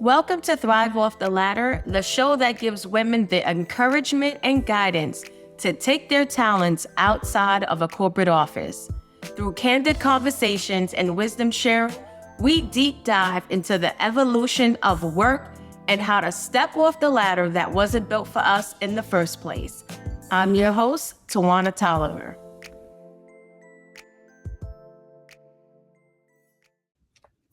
Welcome to Thrive Off the Ladder, the show that gives women the encouragement and guidance to take their talents outside of a corporate office. Through candid conversations and wisdom sharing, we deep dive into the evolution of work and how to step off the ladder that wasn't built for us in the first place. I'm your host, Twanna Toliver.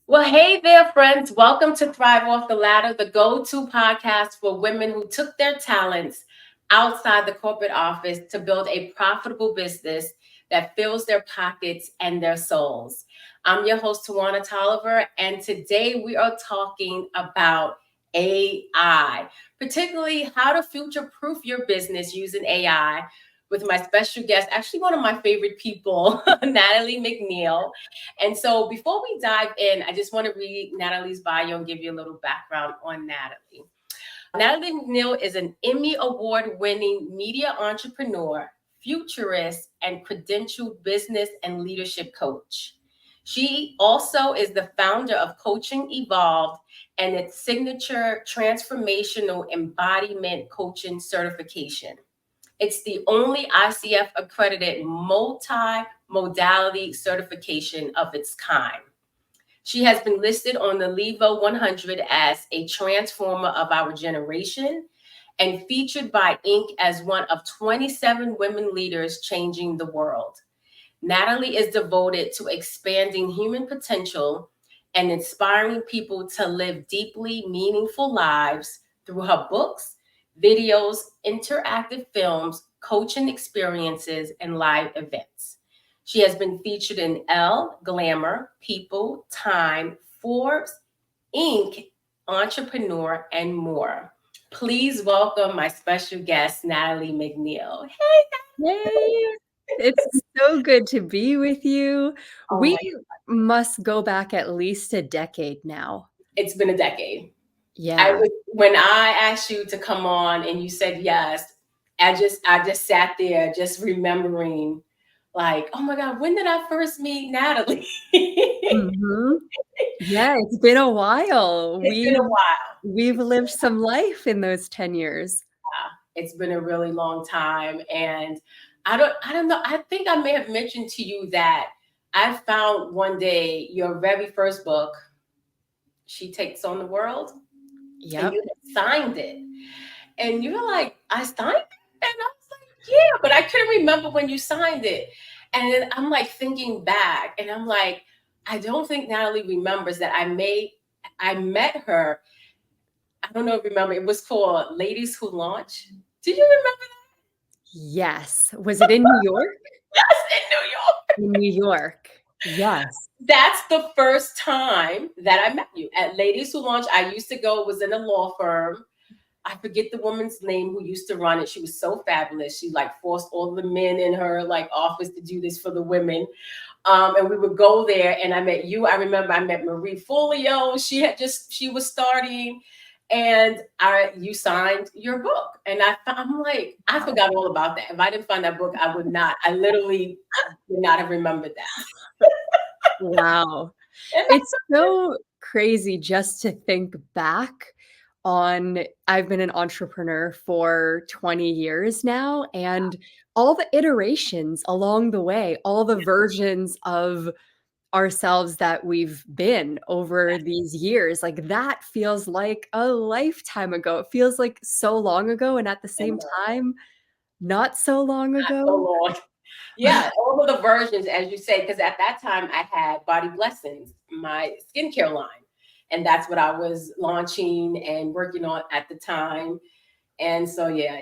Well, hey there, friends. Welcome to Thrive Off the Ladder, the go-to podcast for women who took their talents outside the corporate office to build a profitable business that fills their pockets and their souls. I'm your host, Twanna Toliver, and today we are talking about AI, particularly how to future-proof your business using AI with my special guest, actually one of my favorite people, Natalie Macneil. And so before we dive in, I just want to read Natalie's bio and give you a little background on Natalie. Natalie Macneil is an Emmy Award-winning media entrepreneur, futurist, and credentialed business and leadership coach. She also is the founder of Coaching Evolved and its signature Transformational Embodiment Coaching certification. It's the only ICF-accredited multi-modality certification of its kind. She has been listed on the Levo 100 as a transformer of our generation and featured by Inc. as one of 27 women leaders changing the world. Natalie is devoted to expanding human potential and inspiring people to live deeply meaningful lives through her books, videos, interactive films, coaching experiences, and live events. She has been featured in Elle, Glamour, People, Time, Forbes, Inc., Entrepreneur, and more. Please welcome my special guest, Natalie Macneil. Hey, it's so good to be with you. We must go back at least a decade now. It's been a decade. Yeah. When I asked you to come on and you said yes, I just sat there just remembering, like, oh my God, when did I first meet Natalie? Mm-hmm. Yeah, it's been a while. It's been a while. We've lived some life in those 10 years. Yeah, it's been a really long time. And I don't know. I think I may have mentioned to you that I found one day your very first book, She Takes on the World. Yep. And you had signed it. And you were like, I signed it? And I was like, yeah, but I couldn't remember when you signed it. And then I'm like thinking back and I'm like, I don't think Natalie remembers that I met her. I don't know if you remember, it was called Ladies Who Launch. Did you remember that? Yes. Was it in New York? Yes, in New York. In New York. Yes. That's the first time that I met you at Ladies Who Launch. I used to go, was in a law firm. I forget the woman's name who used to run it. She was so fabulous. She like forced all the men in her like office to do this for the women. And we would go there and I met you. I remember I met Marie Folio. She was starting and you signed your book. And I'm like, I forgot all about that. If I didn't find that book, I would not. I literally would not have remembered that. Wow. It's so crazy just to think back on, I've been an entrepreneur for 20 years now, and all the iterations along the way, all the versions of ourselves that we've been over these years, like that feels like a lifetime ago. It feels like so long ago, and at the same time, not so long ago. Not so long. Yeah, all of the versions, as you say, because at that time I had Body Blessings, my skincare line. And that's what I was launching and working on at the time. And so, yeah,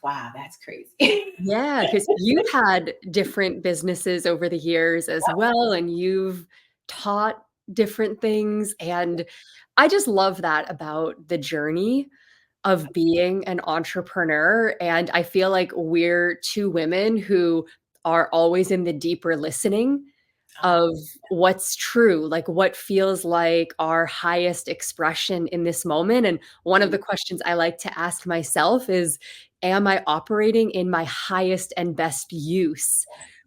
wow, that's crazy. Yeah, because you've had different businesses over the years as well, and you've taught different things. And I just love that about the journey of being an entrepreneur. And I feel like we're two women who are always in the deeper listening of what's true, like what feels like our highest expression in this moment. And one of the questions I like to ask myself is, am I operating in my highest and best use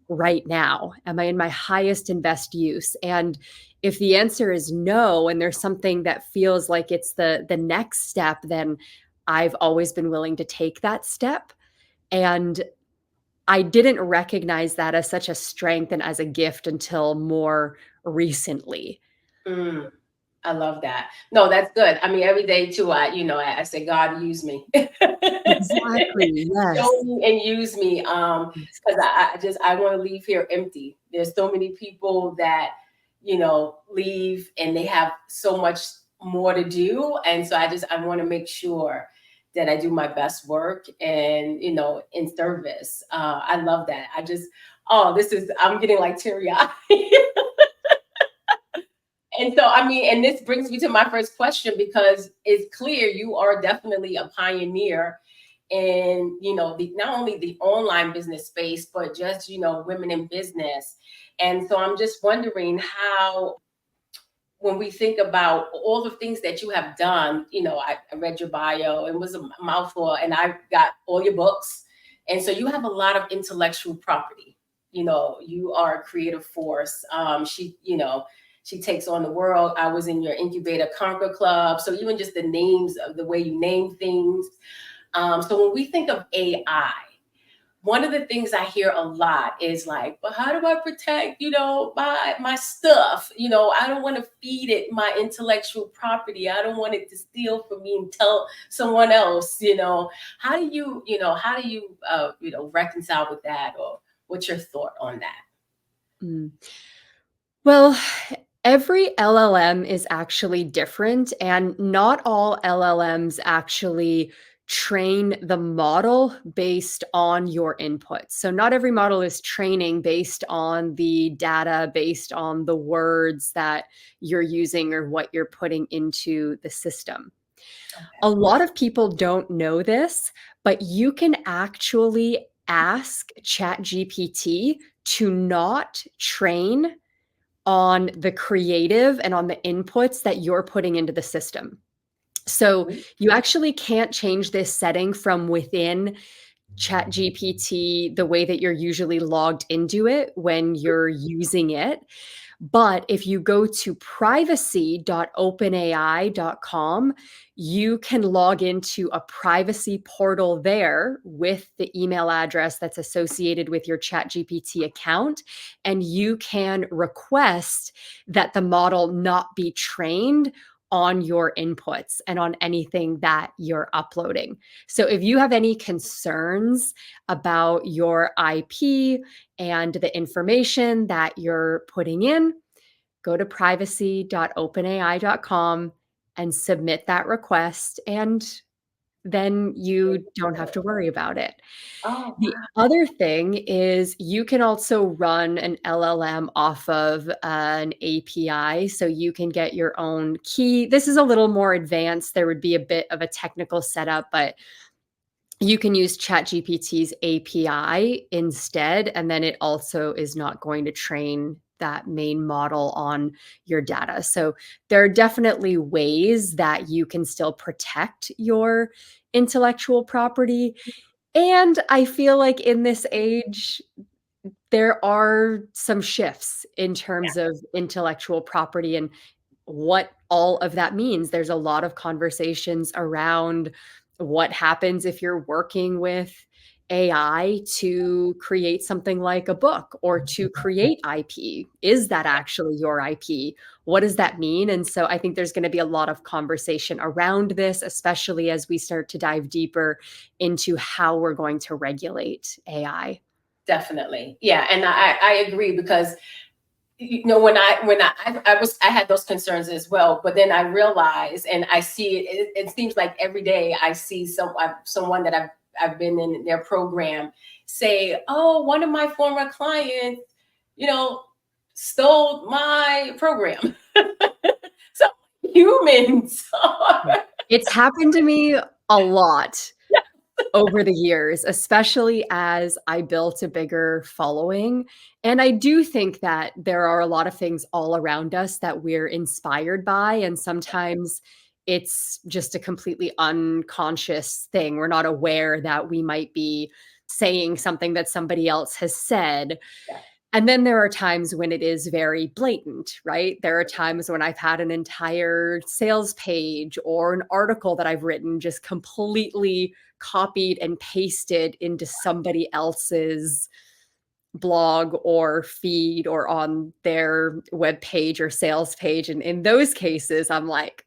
right now? Am I in my highest and best use? And If the answer is no, and there's something that feels like it's the next step, then I've always been willing to take that step. And I didn't recognize that as such a strength and as a gift until more recently. Mm, I love that. No, that's good. I mean, every day too, I say, God, use me. Exactly. Show Yes. me and use me. Because I want to leave here empty. There's so many people that, leave and they have so much more to do. And so I want to make sure that I do my best work and, in service. I love that. I'm getting like teary eyed. And so, I mean, and this brings me to my first question, because it's clear you are definitely a pioneer in, not only the online business space, but just, women in business. And so I'm just wondering how, when we think about all the things that you have done, I read your bio, it was a mouthful, and I got all your books. And so you have a lot of intellectual property. You are a creative force. She takes on the world. I was in your incubator Conquer Club. So even just the names of the way you name things. So when we think of AI, one of the things I hear a lot is like, well, how do I protect, my stuff? I don't want to feed it my intellectual property. I don't want it to steal from me and tell someone else, how do you reconcile with that? Or what's your thought on that? Mm. Well, every LLM is actually different, and not all LLMs actually train the model based on your input. So, not every model is training based on the data, based on the words that you're using or what you're putting into the system. A lot of people don't know this, but you can actually ask ChatGPT to not train on the creative and on the inputs that you're putting into the system. So Okay. you actually can't change this setting from within ChatGPT the way that you're usually logged into it when you're using it. But if you go to privacy.openai.com, you can log into a privacy portal there with the email address that's associated with your ChatGPT account. And you can request that the model not be trained on your inputs and on anything that you're uploading. So if you have any concerns about your IP and the information that you're putting in, go to privacy.openai.com and submit that request, and then you don't have to worry about it. Oh, The other thing is you can also run an LLM off of an API, so you can get your own key. This is a little more advanced. There would be a bit of a technical setup, but you can use ChatGPT's API instead, and then it also is not going to train that main model on your data. So there are definitely ways that you can still protect your intellectual property. And I feel like in this age, there are some shifts in yeah, terms of intellectual property and what all of that means. There's a lot of conversations around what happens if you're working with AI to create something like a book or to create IP. Is that actually your IP? What does that mean? And so I think there's going to be a lot of conversation around this, especially as we start to dive deeper into how we're going to regulate AI. definitely. Yeah. And I agree, because I had those concerns as well, but then I realized, and I see it seems like every day I see someone that I've been in their program say, oh, one of my former clients, you know stole my program. So humans are, It's happened to me a lot over the years, especially as I built a bigger following. And I do think that there are a lot of things all around us that we're inspired by. And sometimes it's just a completely unconscious thing. We're not aware that we might be saying something that somebody else has said. And then there are times when it is very blatant, right? There are times when I've had an entire sales page or an article that I've written just completely copied and pasted into somebody else's blog or feed or on their web page or sales page. And in those cases, I'm like,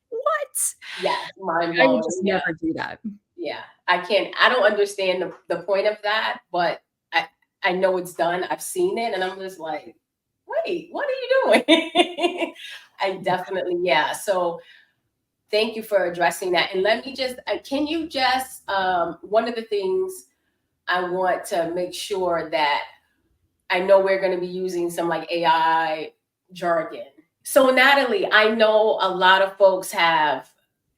what? Yes, mind I would blowing. just Yeah. never do that. Yeah. I don't understand the point of that, but I know it's done. I've seen it and I'm just like, wait, what are you doing? I definitely, yeah. So thank you for addressing that. And let me just, can you just, one of the things I want to make sure that I know we're going to be using some like AI jargon. So Natalie, I know a lot of folks have,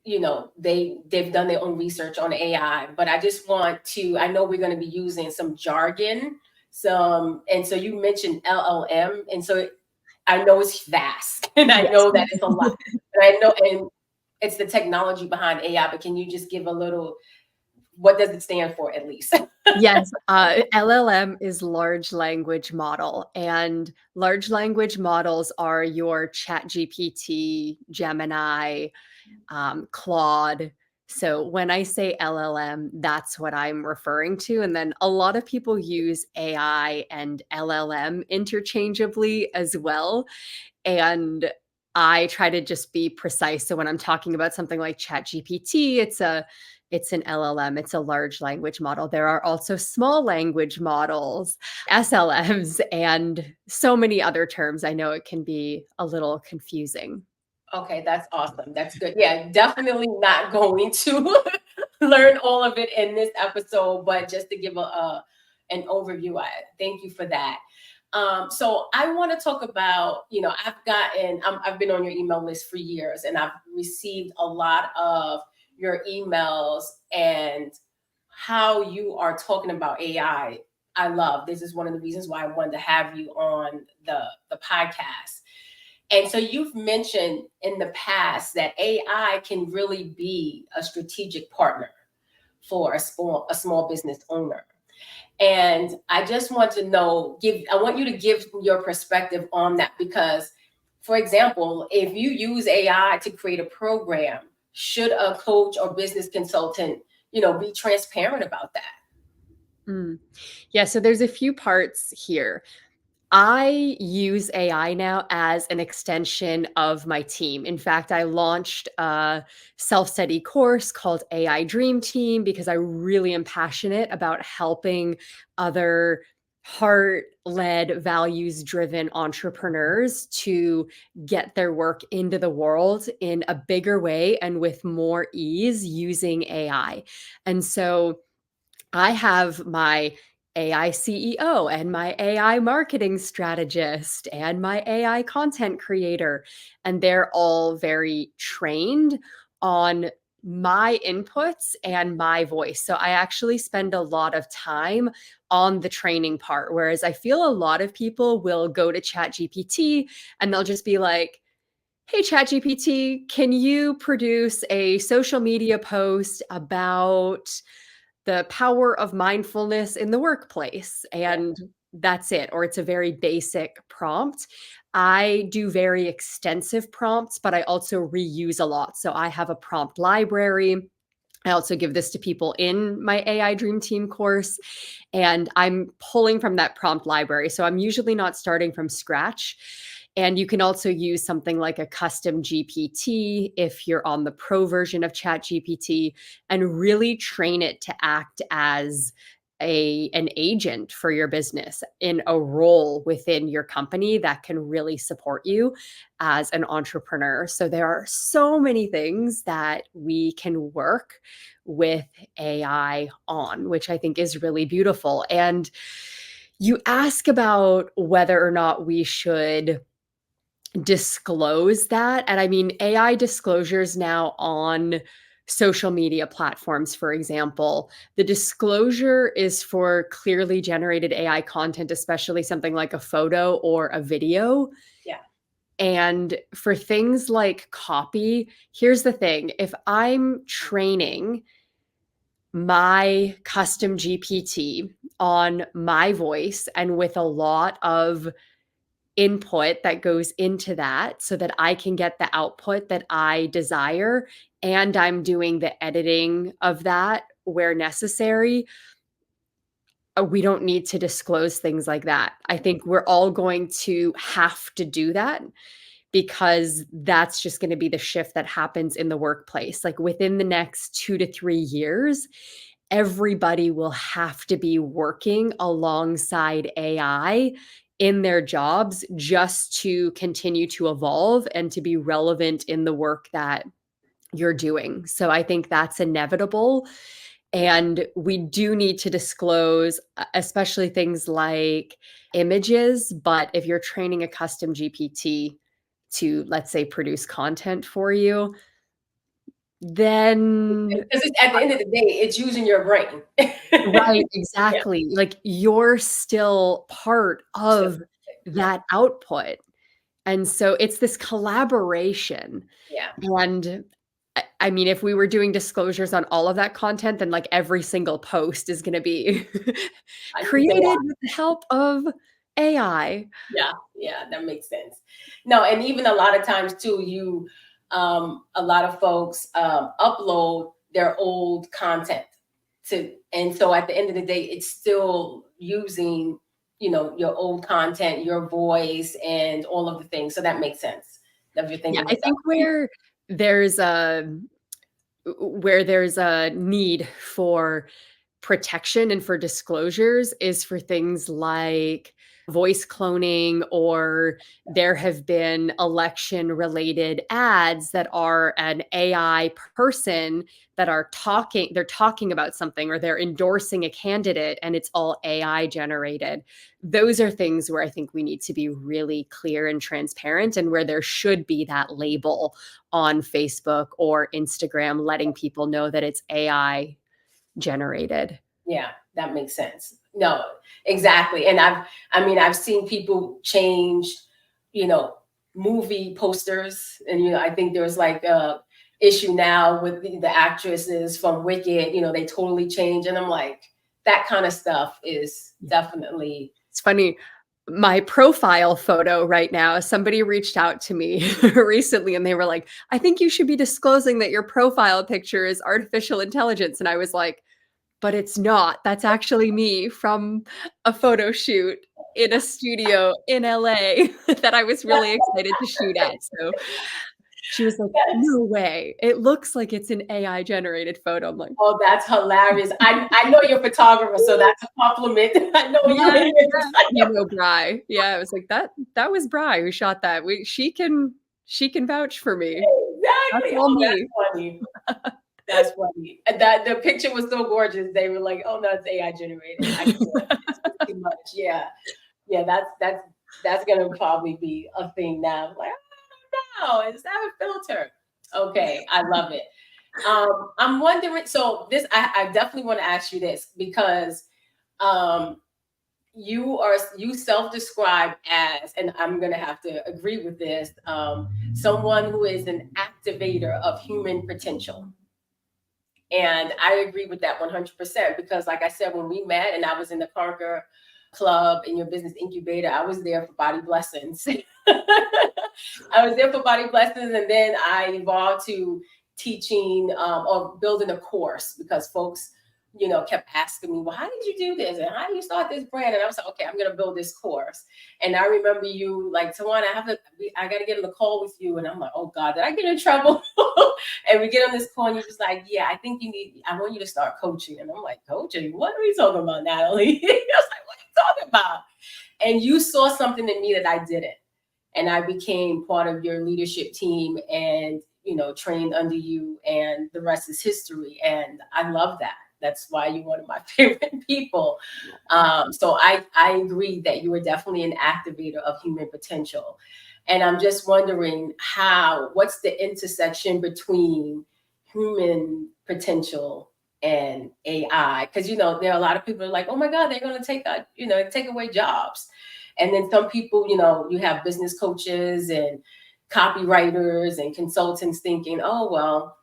they've done their own research on AI, but I just want to, I know we're going to be using some jargon, and so you mentioned LLM, and so I know it's vast, and I Yes. know that it's a lot, and I know, and it's the technology behind AI, but can you just give a little, what does it stand for at least? Yes, LLM is large language model, and large language models are your ChatGPT, Gemini, Claude. So when I say LLM, that's what I'm referring to. And then a lot of people use AI and LLM interchangeably as well. And I try to just be precise. So when I'm talking about something like ChatGPT, it's an LLM, it's a large language model. There are also small language models, SLMs, and so many other terms. I know it can be a little confusing. Okay, that's awesome. That's good. Yeah, definitely not going to learn all of it in this episode, but just to give an overview, I thank you for that. So I want to talk about, I've been on your email list for years, and I've received a lot of your emails and how you are talking about AI. I love this is one of the reasons why I wanted to have you on the podcast. And so you've mentioned in the past that AI can really be a strategic partner for a small business owner. And I just want to know, I want you to give your perspective on that because, for example, if you use AI to create a program, should a coach or business consultant, be transparent about that? Mm. Yeah, so there's a few parts here. I use AI now as an extension of my team. In fact, I launched a self-study course called AI Dream Team because I really am passionate about helping other heart-led, values-driven entrepreneurs to get their work into the world in a bigger way and with more ease using AI. And so I have my AI CEO and my AI marketing strategist and my AI content creator, and they're all very trained on my inputs and my voice. So I actually spend a lot of time on the training part, whereas I feel a lot of people will go to ChatGPT and they'll just be like, "Hey, ChatGPT, can you produce a social media post about the power of mindfulness in the workplace?" Yeah. And that's it. Or it's a very basic prompt. I do very extensive prompts, but I also reuse a lot. So I have a prompt library. I also give this to people in my AI Dream Team course, and I'm pulling from that prompt library. So I'm usually not starting from scratch. And you can also use something like a custom GPT if you're on the pro version of ChatGPT and really train it to act as an agent for your business in a role within your company that can really support you as an entrepreneur. So there are so many things that we can work with AI on, which I think is really beautiful. And you ask about whether or not we should disclose that. And I mean, AI disclosures now on social media platforms, for example, the disclosure is for clearly generated AI content, especially something like a photo or a video. Yeah. And for things like copy, here's the thing: if I'm training my custom GPT on my voice and with a lot of input that goes into that so that I can get the output that I desire. And I'm doing the editing of that where necessary. We don't need to disclose things like that. I think we're all going to have to do that because that's just going to be the shift that happens in the workplace. Like within the next 2 to 3 years, everybody will have to be working alongside AI in their jobs just to continue to evolve and to be relevant in the work that you're doing. So I think that's inevitable. And we do need to disclose, especially things like images. But if you're training a custom GPT to, let's say, produce content for you, then Because at the end of the day, it's using your brain. right, Yeah. exactly. Like you're still part So, of that output. And so it's this collaboration. yeah. And I mean, if we were doing disclosures on all of that content, then like every single post is going to be I use AI. created with the help of AI. Yeah, yeah, that makes sense. No, and even a lot of times too, a lot of folks upload their old content and so at the end of the day, it's still using, your old content, your voice, and all of the things. So that makes sense if you're Yeah, thinking I about. think there's a where there's a need for protection and for disclosures is for things like voice cloning, or there have been election related ads that are an AI person that they're talking about something or they're endorsing a candidate and it's all AI generated. Those are things where I think we need to be really clear and transparent, and where there should be that label on Facebook or Instagram letting people know that it's AI generated. Yeah, that makes sense. No, exactly. And I've seen people change, you know, movie posters, and I think there's like a issue now with the actresses from Wicked. They totally change, and I'm like, that kind of stuff is definitely. It's funny. My profile photo right now, somebody reached out to me recently and they were like, I think you should be disclosing that your profile picture is artificial intelligence. And I was like, but it's not. That's actually me from a photo shoot in a studio in LA that I was really excited to shoot at. So she was like, no way. It looks like it's an AI generated photo. I'm like, Oh, that's hilarious. I know you're a photographer, so that's a compliment. I know you yeah, in your yeah. You know, Bri. Yeah, I was like, that was Bri who shot that. She can vouch for me. That's exactly. all Oh, that's me. funny. That's funny. And that the picture was so gorgeous. They were like, "Oh no, it's AI generated. I can't. It's just too much." Yeah, yeah. That's gonna probably be a thing now. Like, oh no, is that a filter? Okay, I love it. I'm wondering. So I definitely want to ask you this because um, you self-describe as, and I'm gonna have to agree with this, someone who is an activator of human potential. And I agree with that 100% because, like I said, when we met and I was in the Conquer Club in your business incubator, I was there for Body Blessings. I was there for Body Blessings, and then I evolved to teaching or building a course because folks, kept asking me, well, how did you do this? And how do you start this brand? And I was like, okay, I'm going to build this course. And I remember you like, Twanna, I got to get on the call with you. And I'm like, oh God, did I get in trouble? And we get on this call and you're just like, yeah, I want you to start coaching. And I'm like, coaching? What are you talking about, Natalie? I was like, what are you talking about? And you saw something in me that I didn't. And I became part of your leadership team and, trained under you, and the rest is history. And I love that. That's why you're one of my favorite people. So I agree that you are definitely an activator of human potential. And I'm just wondering what's the intersection between human potential and AI? Because, there are a lot of people who are like, oh my God, they're going to take away jobs. And then some people, you have business coaches and copywriters and consultants thinking, oh, well,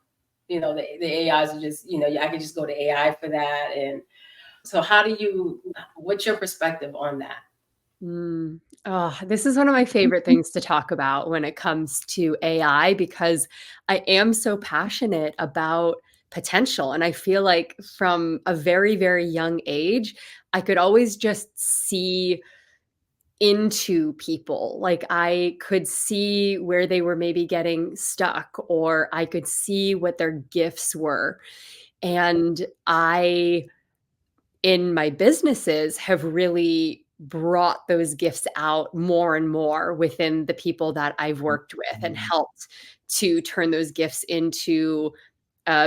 the AIs are just, I could just go to AI for that. And so what's your perspective on that? Oh, this is one of my favorite things to talk about when it comes to AI because I am so passionate about potential. And I feel like from a very, very young age, I could always just see into people. Like I could see where they were maybe getting stuck, or I could see what their gifts were. And in my businesses, have really brought those gifts out more and more within the people that I've worked with and helped to turn those gifts into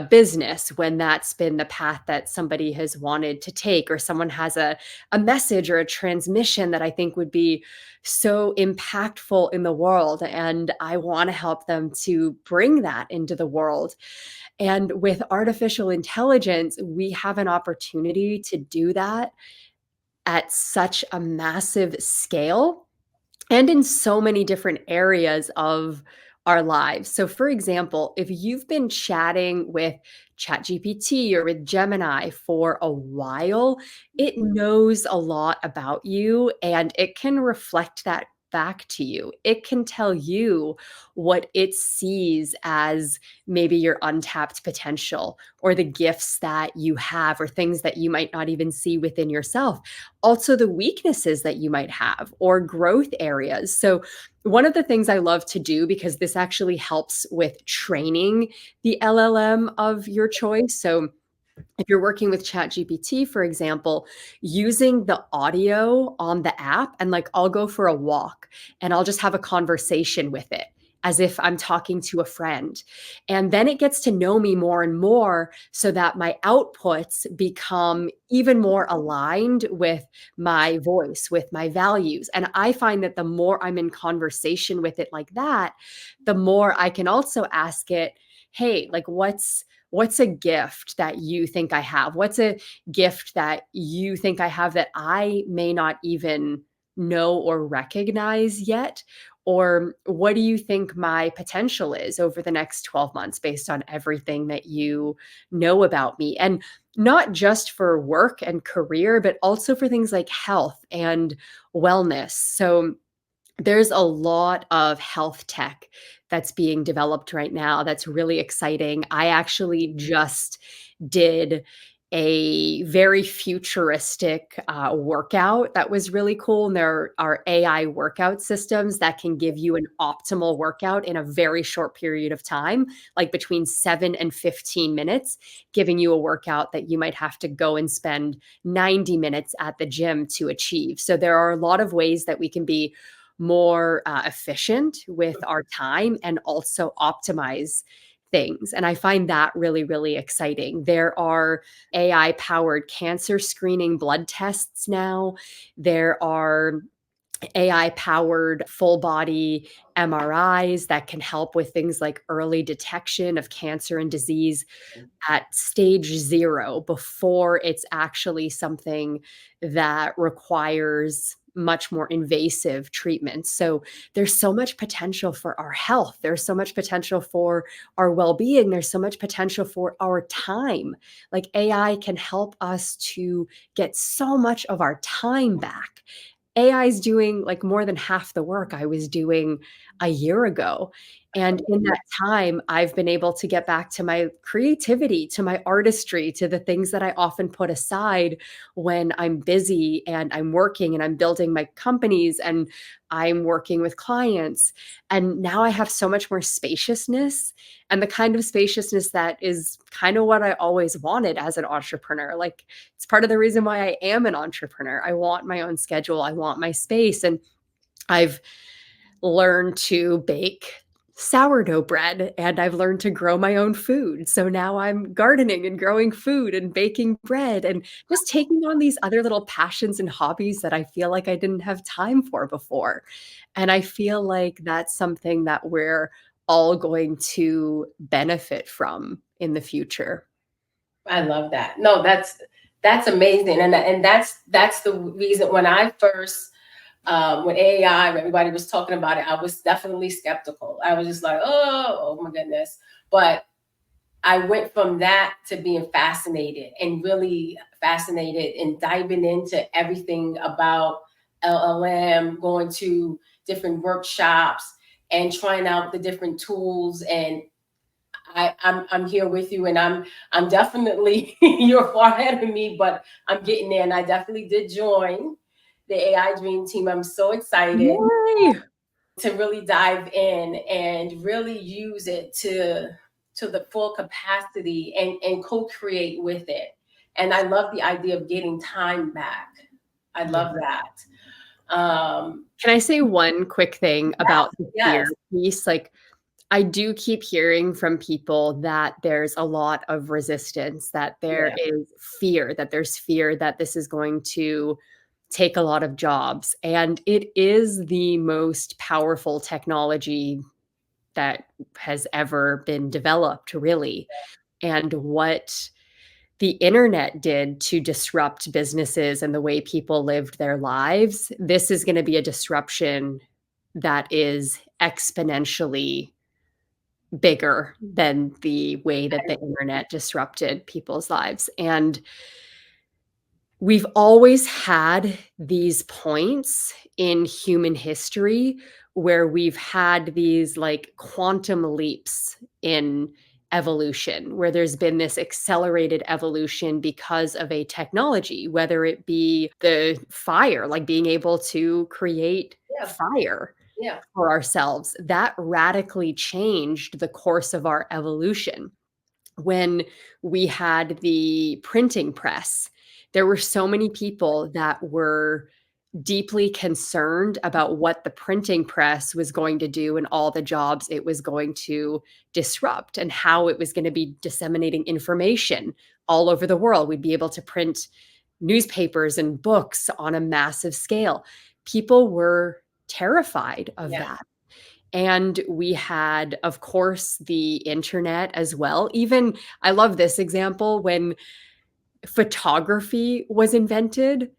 business when that's been the path that somebody has wanted to take, or someone has a message or a transmission that I think would be so impactful in the world. And I want to help them to bring that into the world. And with artificial intelligence, we have an opportunity to do that at such a massive scale and in so many different areas of our lives. So, for example, if you've been chatting with ChatGPT or with Gemini for a while, it knows a lot about you and it can reflect that back to you. It can tell you what it sees as maybe your untapped potential or the gifts that you have or things that you might not even see within yourself. Also, the weaknesses that you might have or growth areas. So, one of the things I love to do, because this actually helps with training the LLM of your choice. So, if you're working with ChatGPT, for example, using the audio on the app, and like I'll go for a walk and I'll just have a conversation with it as if I'm talking to a friend. And then it gets to know me more and more so that my outputs become even more aligned with my voice, with my values. And I find that the more I'm in conversation with it like that, the more I can also ask it, hey, like what's a gift that you think I have? What's a gift that you think I have that I may not even know or recognize yet? Or what do you think my potential is over the next 12 months based on everything that you know about me? And not just for work and career, but also for things like health and wellness. So there's a lot of health tech that's being developed right now that's really exciting. I actually just did a very futuristic workout that was really cool. And there are AI workout systems that can give you an optimal workout in a very short period of time, like between 7 and 15 minutes, giving you a workout that you might have to go and spend 90 minutes at the gym to achieve. So there are a lot of ways that we can be more efficient with our time and also optimize things. And I find that really, really exciting. There are AI powered cancer screening blood tests now. There are AI powered full body MRIs that can help with things like early detection of cancer and disease at stage 0 before it's actually something that requires much more invasive treatment. So there's so much potential for our health. There's so much potential for our well-being. There's so much potential for our time. Like AI can help us to get so much of our time back. AI is doing like more than half the work I was doing a year ago. And in that time, I've been able to get back to my creativity, to my artistry, to the things that I often put aside when I'm busy and I'm working and I'm building my companies and I'm working with clients. And now I have so much more spaciousness, and the kind of spaciousness that is kind of what I always wanted as an entrepreneur. Like it's part of the reason why I am an entrepreneur. I want my own schedule. I want my space. And I've learned to bake sourdough bread and I've learned to grow my own food. So now I'm gardening and growing food and baking bread and just taking on these other little passions and hobbies that I feel like I didn't have time for before. And I feel like that's something that we're all going to benefit from in the future. I love that. No, that's amazing, and that's the reason when I first when AI, everybody was talking about it, I was definitely skeptical. I was just like, oh my goodness. But I went from that to being fascinated and really fascinated and diving into everything about LLM, going to different workshops and trying out the different tools. And I'm here with you, and I'm definitely you're far ahead of me, but I'm getting there, and I definitely did join the AI Dream Team. I'm so excited Yay! to really dive in and really use it to the full capacity and co-create with it. And I love the idea of getting time back. I Yeah. love that. Can I say one quick thing about the fear Yes, piece? Like, I do keep hearing from people that there's a lot of resistance, that there yeah, is fear, that there's fear that this is going to take a lot of jobs. And it is the most powerful technology that has ever been developed, really. And what the internet did to disrupt businesses and the way people lived their lives, this is going to be a disruption that is exponentially bigger than the way that the internet disrupted people's lives. And we've always had these points in human history where we've had these like quantum leaps in evolution, where there's been this accelerated evolution because of a technology, whether it be the fire, like being able to create yeah, fire yeah, for ourselves. That radically changed the course of our evolution. When we had the printing press, there were so many people that were deeply concerned about what the printing press was going to do and all the jobs it was going to disrupt and how it was going to be disseminating information all over the world. We'd be able to print newspapers and books on a massive scale. People were terrified of yeah. that. And we had, of course, the internet as well. Even, I love this example, when photography was invented,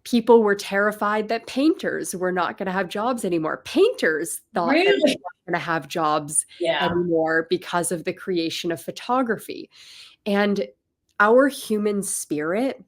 people were terrified that painters were not going to have jobs anymore. Painters thought that they Really? weren't going to have jobs Yeah, anymore because of the creation of photography. And our human spirit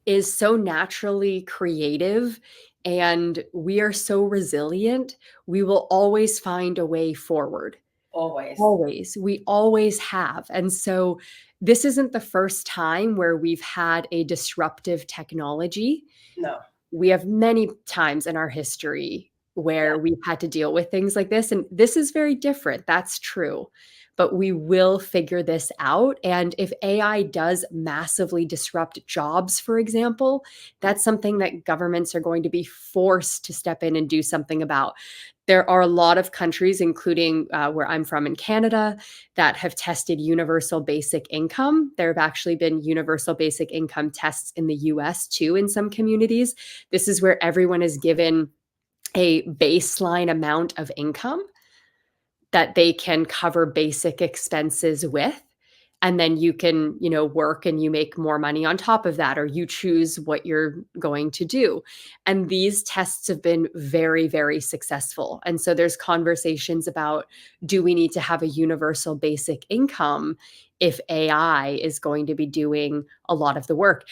is so naturally creative, and we are so resilient. We will always find a way forward. always. Always. We always have. And so this isn't the first time where we've had a disruptive technology. No, We have many times in our history yeah, where we've had to deal with things like this, and this is very different. That's true. But we will figure this out. And if AI does massively disrupt jobs, for example, that's something that governments are going to be forced to step in and do something about. There are a lot of countries, including where I'm from in Canada, that have tested universal basic income. There have actually been universal basic income tests in the US too, in some communities. This is where everyone is given a baseline amount of income that they can cover basic expenses with. And then you can, work and you make more money on top of that, or you choose what you're going to do. And these tests have been very, very successful. And so there's conversations about, do we need to have a universal basic income if AI is going to be doing a lot of the work?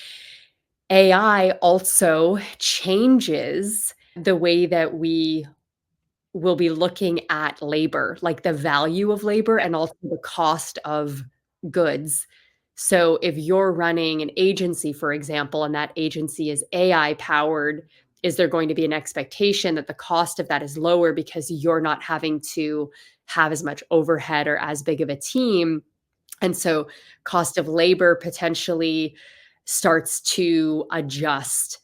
AI also changes the way that we will be looking at labor, like the value of labor and also the cost of goods. So if you're running an agency, for example, and that agency is AI powered, is there going to be an expectation that the cost of that is lower because you're not having to have as much overhead or as big of a team? And so cost of labor potentially starts to adjust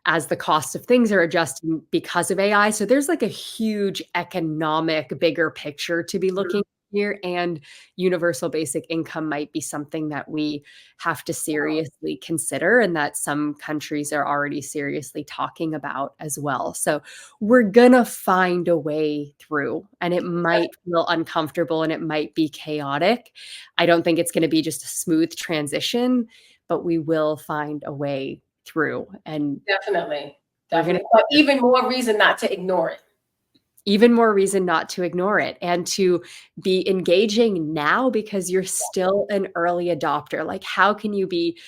as the cost of things are adjusting because of AI. So there's like a huge economic, bigger picture to be looking here. And universal basic income might be something that we have to seriously consider, and that some countries are already seriously talking about as well. So we're gonna find a way through, and it might feel uncomfortable and it might be chaotic. I don't think it's gonna be just a smooth transition, but we will find a way through, and definitely, we're gonna definitely. But even more reason not to ignore it. even more reason not to ignore it and to be engaging now because you're still an early adopter. Like, how can you be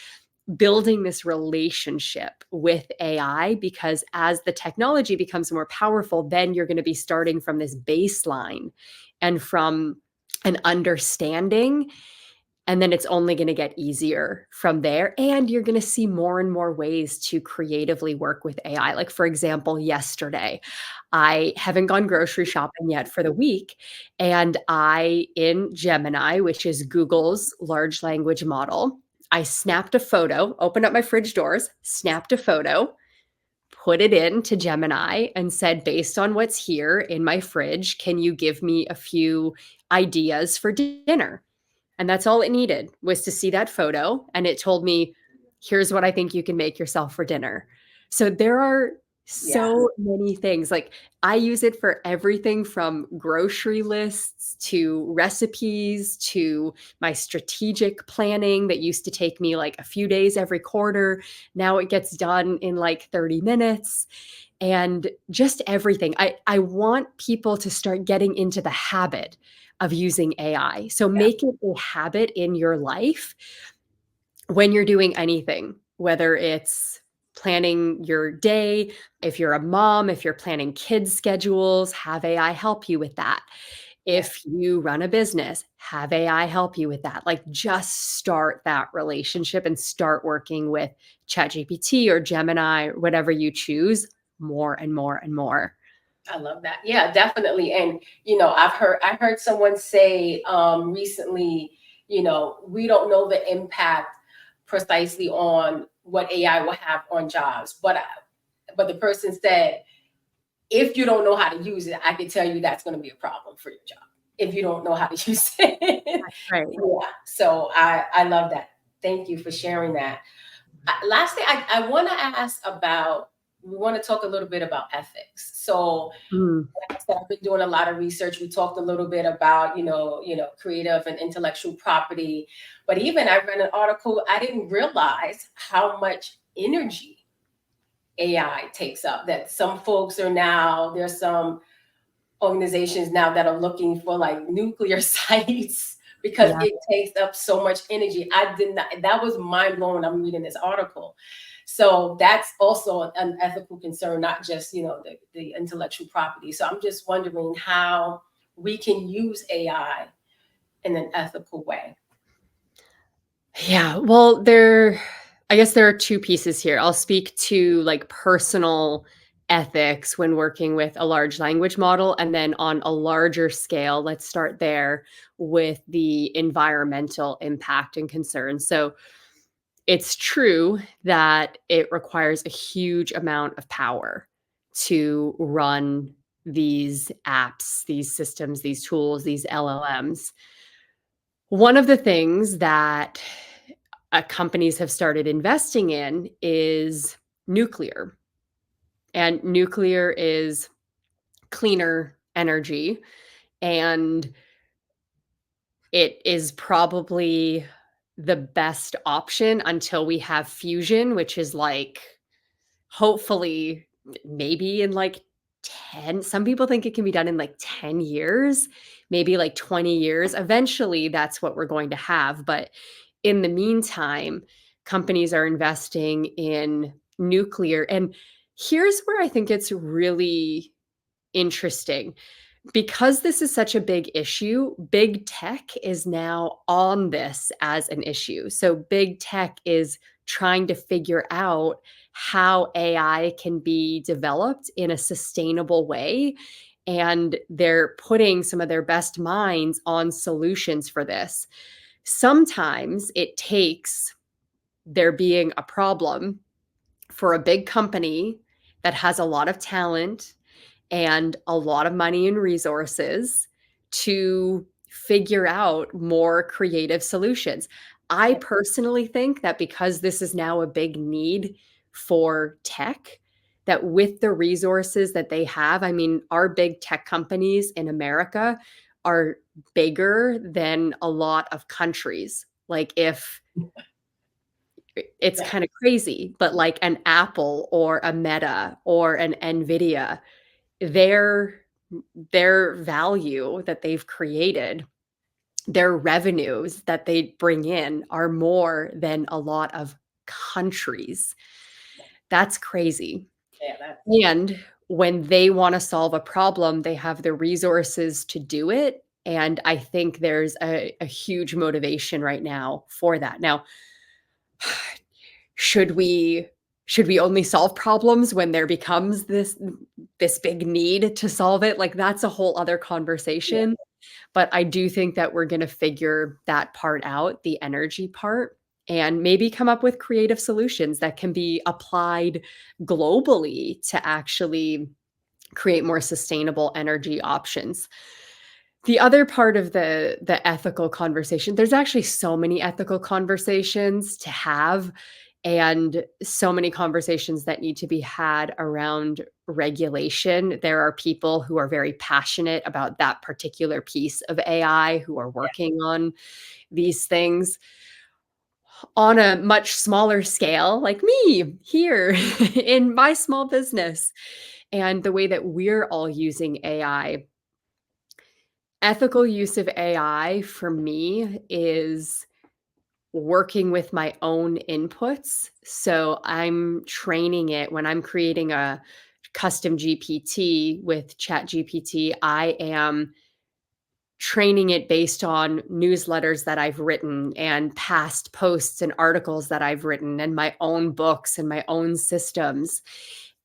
building this relationship with AI? Because as the technology becomes more powerful, then you're going to be starting from this baseline and from an understanding, and then it's only going to get easier from there. And you're going to see more and more ways to creatively work with AI. Like, for example, yesterday, I haven't gone grocery shopping yet for the week. And in Gemini, which is Google's large language model, I snapped a photo, opened up my fridge doors, snapped a photo, put it into Gemini, and said, based on what's here in my fridge, can you give me a few ideas for dinner? And that's all it needed, was to see that photo, and it told me, "Here's what I think you can make yourself for dinner." So there are Yeah. so many things. Like, I use it for everything from grocery lists to recipes to my strategic planning that used to take me like a few days every quarter. Now it gets done in like 30 minutes, and just everything. I want people to start getting into the habit of using AI. So Yeah. make it a habit in your life when you're doing anything, whether it's planning your day, if you're a mom, if you're planning kids' schedules, have AI help you with that. Yeah. If you run a business, have AI help you with that. Like, just start that relationship and start working with ChatGPT or Gemini, or whatever you choose, more and more and more. I love that. Yeah, definitely. And I heard someone say recently, we don't know the impact precisely on what AI will have on jobs, but the person said, if you don't know how to use it, I can tell you that's going to be a problem for your job if you don't know how to use it. Right. Yeah. So I love that. Thank you for sharing that. Lastly, I want to ask about. We want to talk a little bit about ethics. So Mm. like I said, I've been doing a lot of research. We talked a little bit about, creative and intellectual property. But even I read an article, I didn't realize how much energy AI takes up. That there's some organizations now that are looking for like nuclear sites because Yeah. it takes up so much energy. I did not, that was mind blowing. I'm reading this article. So that's also an ethical concern, not just, the intellectual property. So I'm just wondering how we can use AI in an ethical way. Yeah, well, I guess there are two pieces here. I'll speak to like personal ethics when working with a large language model, and then on a larger scale, let's start there with the environmental impact and concern. So it's true that it requires a huge amount of power to run these apps, these systems, these tools, these LLMs. One of the things that companies have started investing in is nuclear. And nuclear is cleaner energy. And it is probably the best option until we have fusion, which is like, hopefully, maybe in like 10, some people think it can be done in like 10 years, maybe like 20 years. Eventually, that's what we're going to have. But in the meantime, companies are investing in nuclear. And here's where I think it's really interesting. Because this is such a big issue, big tech is now on this as an issue. So big tech is trying to figure out how AI can be developed in a sustainable way. And they're putting some of their best minds on solutions for this. Sometimes it takes there being a problem for a big company that has a lot of talent and a lot of money and resources to figure out more creative solutions. I personally think that because this is now a big need for tech, that with the resources that they have, I mean, our big tech companies in America are bigger than a lot of countries. Like, if it's Yeah. kind of crazy, but like an Apple or a Meta or an Nvidia, they're their value that they've created, their revenues that they bring in are more than a lot of countries. That's crazy. Yeah, that's And when they wanna solve a problem, they have the resources to do it, and I think there's a huge motivation right now for that. Now, should we should we only solve problems when there becomes this big need to solve it? Like, that's a whole other yeah, conversation, but I do think that we're gonna figure that part out, the energy part, and maybe come up with creative solutions that can be applied globally to actually create more sustainable energy options. The other part of the ethical conversation, there's actually so many ethical conversations to have and so many conversations that need to be had around regulation. There are people who are very passionate about that particular piece of AI who are yeah, working on these things on a much smaller scale, like me here in my small business. And the way that we're all using AI, ethical use of AI for me is working with my own inputs. So I'm training it when I'm creating a custom GPT with ChatGPT. I am training it based on newsletters that I've written and past posts and articles that I've written and my own books and my own systems.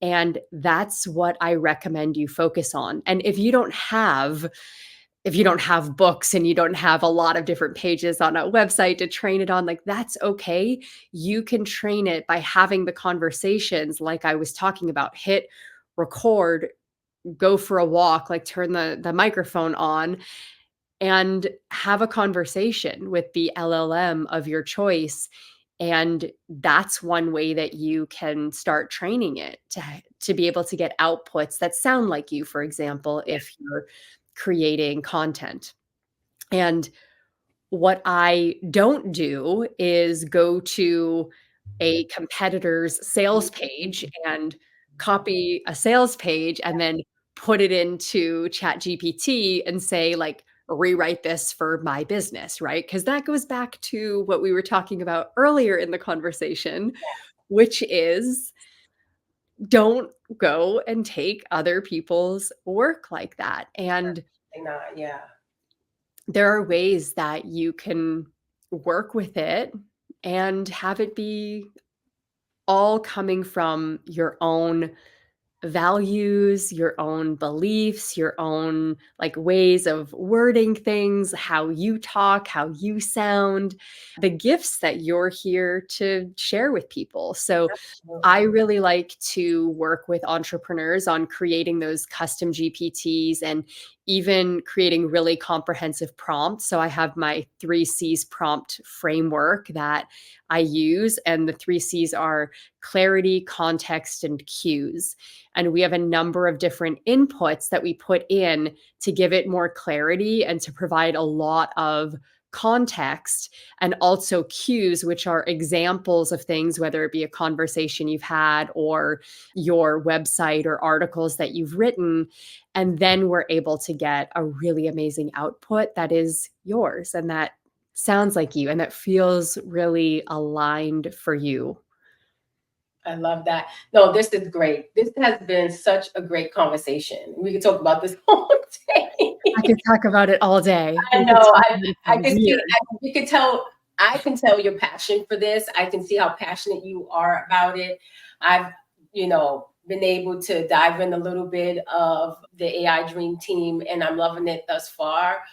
And that's what I recommend you focus on. And if you don't have books and you don't have a lot of different pages on a website to train it on, like that's okay. You can train it by having the conversations like I was talking about. Hit record, go for a walk, like turn the microphone on and have a conversation with the LLM of your choice. And that's one way that you can start training it to be able to get outputs that sound like you, for example, yeah. if you're creating content. And what I don't do is go to a competitor's sales page and copy a sales page and then put it into ChatGPT and say, like, rewrite this for my business, right? Because that goes back to what we were talking about earlier in the conversation, which is don't go and take other people's work like that. And Not, yeah. there are ways that you can work with it and have it be all coming from your own values, your own beliefs, your own like ways of wording things, how you talk, how you sound, the gifts that you're here to share with people. So I Absolutely. really like to work with entrepreneurs on creating those custom GPTs and even creating really comprehensive prompts. So I have my 3 C's prompt framework that I use, and the 3 C's are clarity, context, and cues. And we have a number of different inputs that we put in to give it more clarity and to provide a lot of context and also cues, which are examples of things, whether it be a conversation you've had or your website or articles that you've written. And then we're able to get a really amazing output that is yours and that sounds like you and that feels really aligned for you. I love that. No, this is great. This has been such a great conversation. We could talk about this all day. I could talk about it all day. I We could know. talk about it I for can see. years. You can tell. I can tell your passion for this. I can see how passionate you are about it. I've, been able to dive in a little bit of the AI Dream Team, and I'm loving it thus far.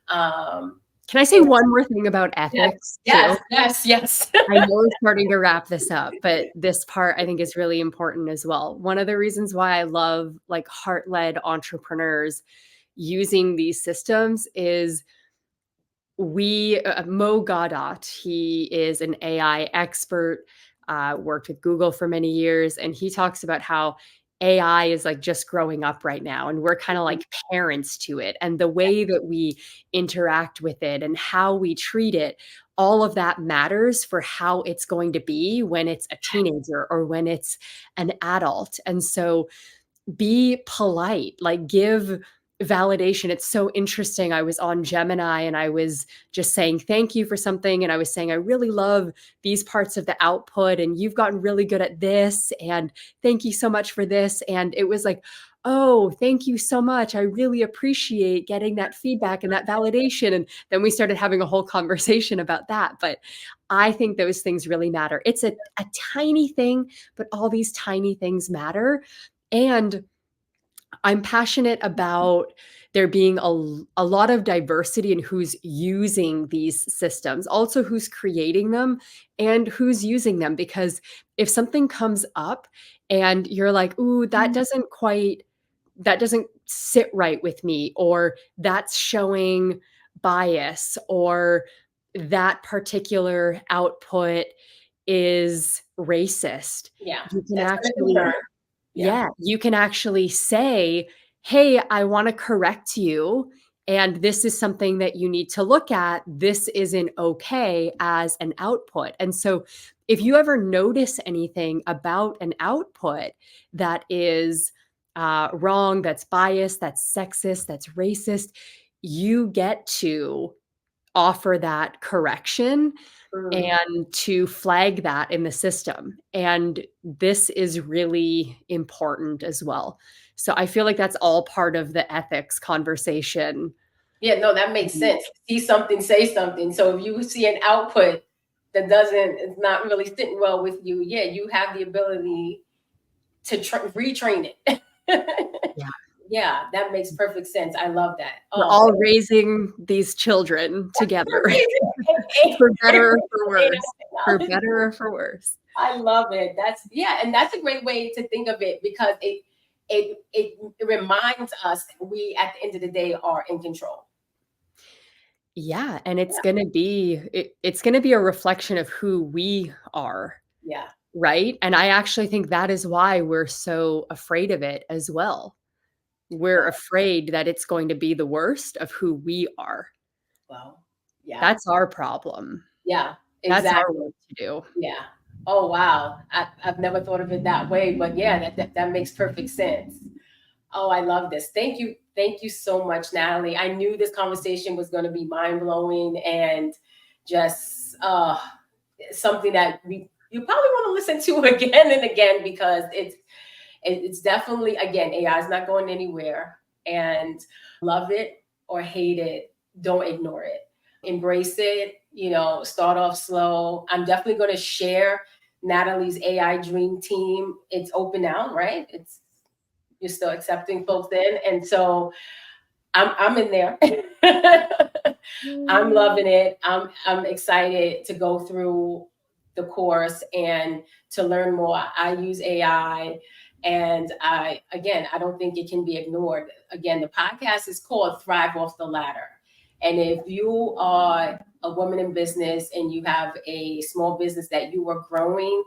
Um, Can I say and one more thing about yes, ethics too? yes, yes, yes. I know we're starting to wrap this up, but this part I think is really important as well. One of the reasons why I love like heart-led entrepreneurs using these systems is Mo Godot, he is an AI expert, worked with Google for many years, and he talks about how AI is like just growing up right now, and we're kind of like parents to it. And the way that we interact with it and how we treat it, all of that matters for how it's going to be when it's a teenager or when it's an adult. And so be polite, like give validation. It's so interesting. I was on Gemini and I was just saying thank you for something. And I was saying, I really love these parts of the output and you've gotten really good at this. And thank you so much for this. And it was like, oh, thank you so much. I really appreciate getting that feedback and that validation. And then we started having a whole conversation about that. But I think those things really matter. It's a tiny thing, but all these tiny things matter. And I'm passionate about there being a lot of diversity in who's using these systems, also who's creating them and who's using them. Because if something comes up and you're like, ooh, that doesn't sit right with me, or that's showing bias, or that particular output is racist, Yeah, you can that's a actually concern. yeah, you can actually say, "Hey, I wanna correct you, and this is something that you need to look at. This isn't okay as an output." And so if you ever notice anything about an output that is, wrong, that's biased, that's sexist, that's racist, you get to offer that correction Mm. and to flag that in the system. And this is really important as well. So I feel like that's all part of the ethics conversation. Yeah, no, that makes sense. See something, say something. So if you see an output that doesn't, it's not really sitting well with you, yeah, you have the ability to retrain it. Yeah. Yeah, that makes perfect sense. I love that. We're Oh, all raising these children together for better or for worse. For better or for worse. I love it. Yeah, and that's a great way to think of it because it reminds us that we at the end of the day are in control. Yeah, and it's Yeah, gonna be a reflection of who we are, yeah. right? And I actually think that is why we're so afraid of it as well. We're Well, afraid that it's going to be the worst of who we are. well, yeah, That's our problem. yeah, That's our exactly. work to do. Yeah. Oh wow. I've never thought of it that way, but yeah, that makes perfect sense. Oh, I love this. Thank you. Thank you so much, Natalie. I knew this conversation was going to be mind blowing and just something that you probably want to listen to again and again because it's definitely, again, AI is not going anywhere, and love it or hate it, don't ignore it, embrace it, start off slow. I'm definitely going to share Natalie's AI dream team. It's open now, right? It's You're still accepting folks in, and so I'm in there. I'm loving it. I'm excited to go through the course and to learn more. I use AI, and I don't think it can be ignored. Again, the podcast is called Thrive Off the Ladder. And if you are a woman in business and you have a small business that you are growing,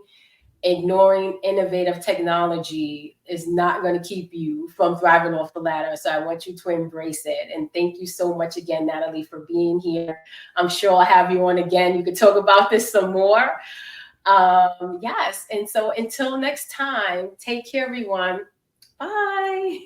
ignoring innovative technology is not going to keep you from thriving off the ladder. So I want you to embrace it. And thank you so much again, Natalie, for being here. I'm sure I'll have you on again. You could talk about this some more. Yes. And so until next time, take care, everyone. Bye.